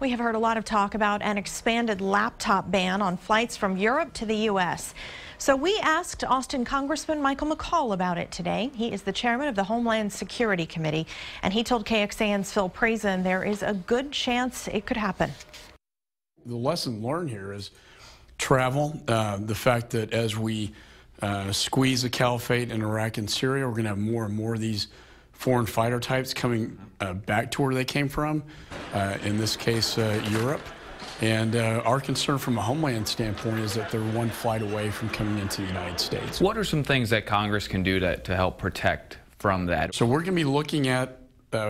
We have heard a lot of talk about an expanded laptop ban on flights from Europe to the U.S. So we asked Austin Congressman Michael McCaul about it today. He is the chairman of the Homeland Security Committee, and he told KXAN's Phil Prazen there is a good chance it could happen. The lesson learned here is travel. The fact that as we squeeze the caliphate in Iraq and Syria, we're going to have more and more of these foreign fighter types coming back to where they came from, in this case, Europe. And our concern from a Homeland standpoint is that they're one flight away from coming into the United States. What are some things that Congress can do to help protect from that? So we're going to be looking at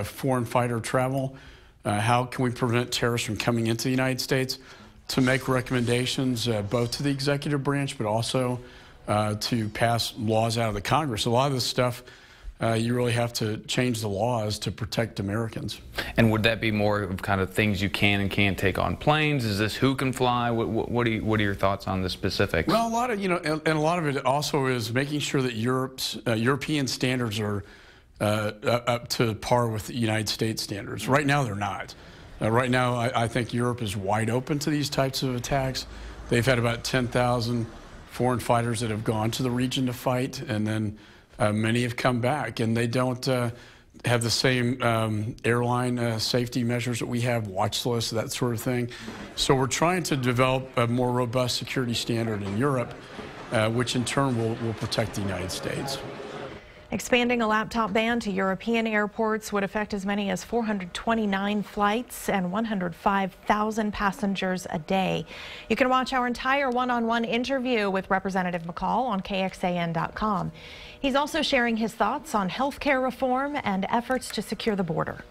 foreign fighter travel. How can we prevent terrorists from coming into the United States? To make recommendations both to the executive branch, but also to pass laws out of the Congress. A lot of this stuff, you really have to change the laws to protect Americans. And would that be more of kind of things you can and can't take on planes? Is this who can fly? What are your thoughts on the specifics? Well, a lot of, and a lot of it also is making sure that European standards are up to par with the United States standards. Right now, they're not. Right now, I think Europe is wide open to these types of attacks. They've had about 10,000 foreign fighters that have gone to the region to fight, and then many have come back, and they don't have the same airline safety measures that we have, watch lists, that sort of thing. So we're trying to develop a more robust security standard in Europe, which in turn will protect the United States. Expanding a laptop ban to European airports would affect as many as 429 flights and 105,000 passengers a day. You can watch our entire one-on-one interview with Representative McCaul on KXAN.com. He's also sharing his thoughts on health care reform and efforts to secure the border.